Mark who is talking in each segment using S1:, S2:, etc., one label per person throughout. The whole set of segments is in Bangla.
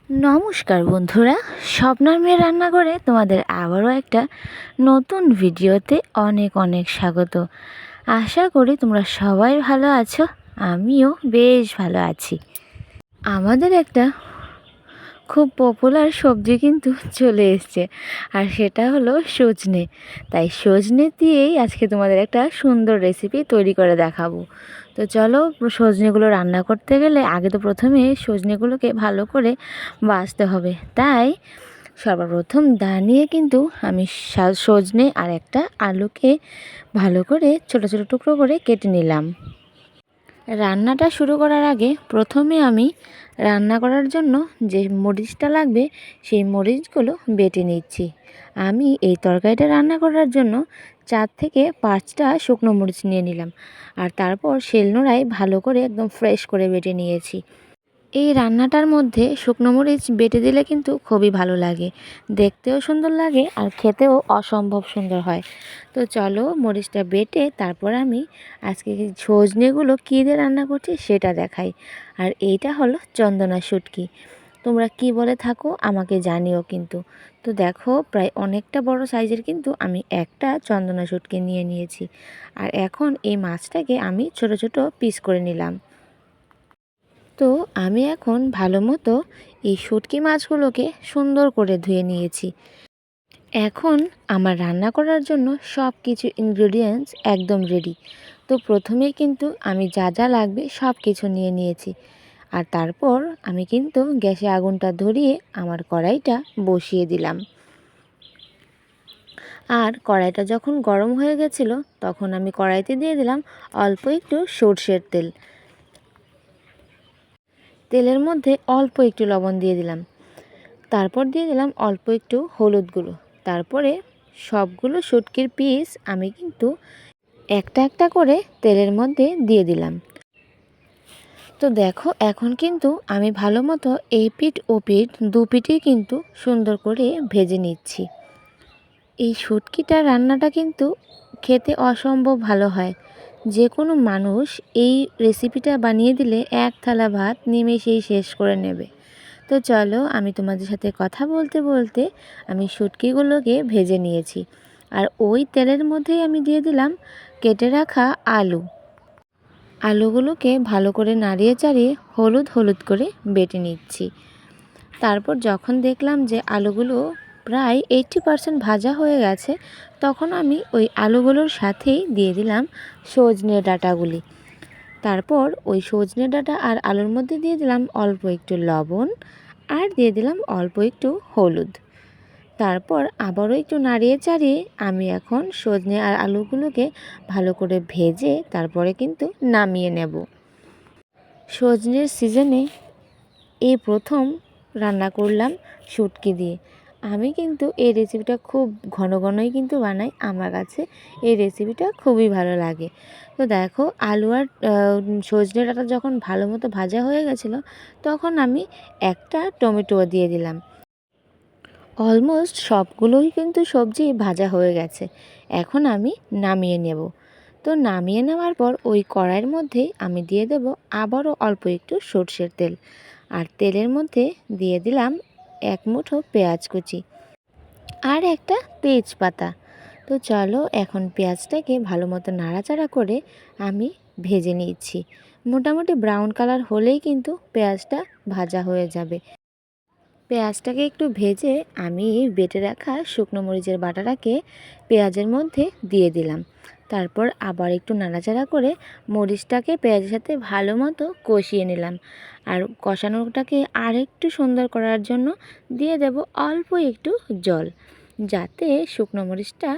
S1: নমস্কার বন্ধুরা, স্বপ্নার মেয়ের রান্নাঘরে তোমাদের আবারও একটা নতুন ভিডিওতে অনেক অনেক স্বাগত। আশা করি তোমরা সবাই ভালো আছো, আমিও বেশ ভালো আছি। আমাদের একটা খুব পপুলার সবজি কিন্তু চলে এসছে, আর সেটা হলো সজনে। তাই সজনে দিয়েই আজকে তোমাদের একটা সুন্দর রেসিপি তৈরি করে দেখাবো। তো চলো, সজনেগুলো রান্না করতে গেলে আগে তো প্রথমে সজনেগুলোকে ভালো করে বাছতে হবে। তাই সর্বপ্রথম দা নিয়ে কিন্তু আমি সজনে আর একটা আলুকে ভালো করে ছোট ছোট টুকরো করে কেটে নিলাম। রান্নাটা শুরু করার আগে প্রথমে আমি রান্না করার জন্য যে মরিচটা লাগবে সেই মরিচগুলো বেটে নিচ্ছি। আমি এই তরকারিটা রান্না করার জন্য 4 থেকে 5টা শুকনো মরিচ নিয়ে নিলাম, আর তারপর শিলনোড়ায় ভালো করে একদম ফ্রেশ করে বেটে নিয়েছি। এই রান্নাটার মধ্যে শুকনো মরিচ বেটে দিলে কিন্তু খুবই ভালো লাগে, দেখতেও সুন্দর লাগে আর খেতেও অসম্ভব সুন্দর হয়। তো চলো, মরিচটা বেটে তারপর আমি আজকে সজনেগুলো কী দিয়ে রান্না করছি সেটা দেখাই। আর এইটা হলো চন্দনা শুটকি, তোমরা কি বলে থাকো আমাকে জানিও কিন্তু। তো দেখো, প্রায় অনেকটা বড় সাইজের কিন্তু আমি একটা চন্দনা শুটকি নিয়ে নিয়েছি। আর এখন এই মাছটাকে আমি ছোট ছোট পিস করে নিলাম। তো আমি এখন ভালো মতো এই শুটকি মাছগুলোকে সুন্দর করে ধুয়ে নিয়েছি। এখন আমার রান্না করার জন্য সব কিছু ইনগ্রেডিয়েন্টস একদম রেডি। তো প্রথমেই কিন্তু আমি যা যা লাগবে সব কিছু নিয়ে নিয়েছি। আর তারপর আমি কিন্তু গ্যাসে আগুনটা ধরিয়ে আমার কড়াইটা বসিয়ে দিলাম। আর কড়াইটা যখন গরম হয়ে গেছিলো তখন আমি কড়াইতে দিয়ে দিলাম অল্প একটু সর্ষের তেল। তেলের মধ্যে অল্প একটু লবণ দিয়ে দিলাম, তারপর দিয়ে দিলাম অল্প একটু হলুদ গুঁড়ো। তারপরে সবগুলো শুটকির পিস আমি কিন্তু একটা একটা করে তেলের মধ্যে দিয়ে দিলাম। তো দেখো, এখন কিন্তু আমি ভালো মতো এই পিঠ ও পিঠ দু পিঠই কিন্তু সুন্দর করে ভেজে নিচ্ছি। এই শুটকিটা রান্নাটা কিন্তু খেতে অসম্ভব ভালো হয়। যে কোনো মানুষ এই রেসিপিটা বানিয়ে দিলে এক থালা ভাত নিমেষেই শেষ করে নেবে। তো চলো, আমি তোমাদের সাথে কথা বলতে বলতে আমি শুটকিগুলোকে ভেজে নিয়েছি। আর ওই তেলের মধ্যেই আমি দিয়ে দিলাম কেটে রাখা আলুগুলোকে ভালো করে নাড়িয়ে চাড়িয়ে হলুদ হলুদ করে বেটে নিচ্ছি। তারপর যখন দেখলাম যে আলুগুলো প্রায় 80% ভাজা হয়ে গেছে, তখন আমি ওই আলুগুলোর সাথেই দিয়ে দিলাম সজনে ডাঁটাগুলি। তারপর ওই সজনে ডাঁটা আর আলুর মধ্যে দিয়ে দিলাম অল্প একটু লবণ, আর দিয়ে দিলাম অল্প একটু হলুদ। তারপর আবারও একটু নাড়িয়ে চাড়িয়ে আমি এখন সজনে আর আলুগুলোকে ভালো করে ভেজে তারপরে কিন্তু নামিয়ে নেব। সজনের সিজনে এই প্রথম রান্না করলাম শুটকি দিয়ে। আমি কিন্তু এই রেসিপিটা খুব ঘন ঘনই কিন্তু বানাই, আমার কাছে এই রেসিপিটা খুবই ভালো লাগে। তো দেখো, আলু আর সজনে ডাঁটা যখন ভালো মতো ভাজা হয়ে গেছিলো তখন আমি একটা টমেটো দিয়ে দিলাম। অলমোস্ট সবগুলোই কিন্তু সবজি ভাজা হয়ে গেছে, এখন আমি নামিয়ে নেব। তো নামিয়ে নেওয়ার পর ওই কড়াইয়ের মধ্যেই আমি দিয়ে দেব আবারও অল্প একটু সর্ষের তেল, আর তেলের মধ্যে দিয়ে দিলাম এক মুঠো পেঁয়াজ কুচি আর একটা তেজপাতা। তো চলো, এখন পেঁয়াজটাকে ভালো মতো নাড়াচাড়া করে আমি ভেজে নিচ্ছি। মোটামুটি ব্রাউন কালার হলেই কিন্তু পেঁয়াজটা ভাজা হয়ে যাবে। পেঁয়াজটাকে একটু ভেজে আমি বেটে রাখা শুকনো মরিচের বাটাটাকে পেঁয়াজের মধ্যে দিয়ে দিলাম। তারপর আবার একটু নাড়াচাড়া করে মরিচটাকে পেঁয়াজের সাথে ভালো মতো কষিয়ে নিলাম। আর কষানোটাকে আর একটু সুন্দর করার জন্য দিয়ে দেব অল্প একটু জল, যাতে শুকনো মরিচটা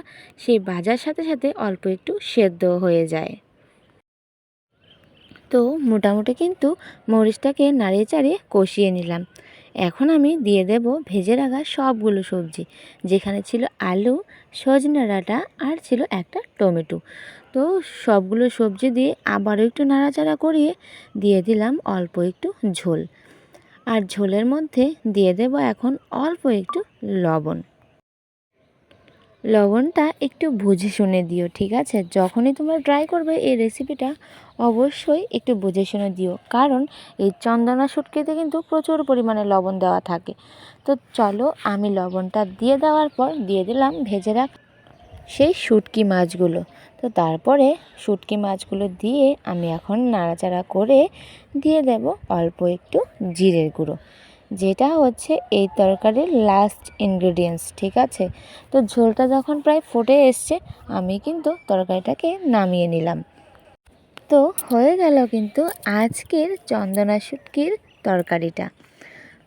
S1: সেই ভাজার সাথে সাথে অল্প একটু সেদ্ধ হয়ে যায়। তো মোটামুটি কিন্তু মরিচটাকে নাড়িয়ে চাড়িয়ে কষিয়ে নিলাম। এখন আমি দিয়ে দেব ভেজে রাখা সবগুলো সবজি, যেখানে ছিল আলু, সজনে ডাঁটা আর ছিল একটা টমেটো। তো সবগুলো সবজি দিয়ে আবারও একটু নাড়াচাড়া করিয়ে দিয়ে দিলাম অল্প একটু ঝোল। আর ঝোলের মধ্যে দিয়ে দেব এখন অল্প একটু লবণ। লবণটা একটু বুঝে শুনে দিও, ঠিক আছে? যখনই তোমরা ট্রাই করবে এই রেসিপিটা অবশ্যই একটু বুঝে শুনে দিও, কারণ এই চন্দনা শুটকিতে কিন্তু প্রচুর পরিমাণে লবণ দেওয়া থাকে। তো চলো, আমি লবণটা দিয়ে দেওয়ার পর দিয়ে দিলাম ভেজে রাখা সেই শুটকি মাছগুলো। তো তারপরে শুটকি মাছগুলো দিয়ে আমি এখন নাড়াচাড়া করে দিয়ে দেব অল্প একটু জিরের গুঁড়ো, যেটা হচ্ছে এই তরকারির লাস্ট ইনগ্রেডিয়েন্টস, ঠিক আছে? তো ঝোলটা যখন প্রায় ফুটে এসছে, আমি কিন্তু তরকারিটাকে নামিয়ে নিলাম। তো হয়ে গেল কিন্তু আজকের চন্দনা শুটকির তরকারিটা।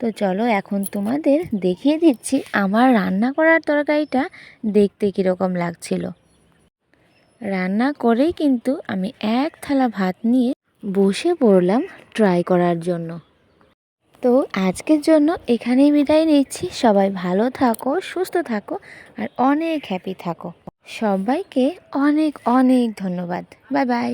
S1: তো চলো এখন তোমাদের দেখিয়ে দিচ্ছি আমার রান্না করার তরকারিটা দেখতে কীরকম লাগছিল। রান্না করেই কিন্তু আমি এক থালা ভাত নিয়ে বসে পড়লাম ট্রাই করার জন্য। তো আজকের জন্য এখানেই বিদায় নিচ্ছি। সবাই ভালো থাকো, সুস্থ থাকো, আর অনেক হ্যাপি থাকো। সবাইকে অনেক অনেক ধন্যবাদ। Bye bye.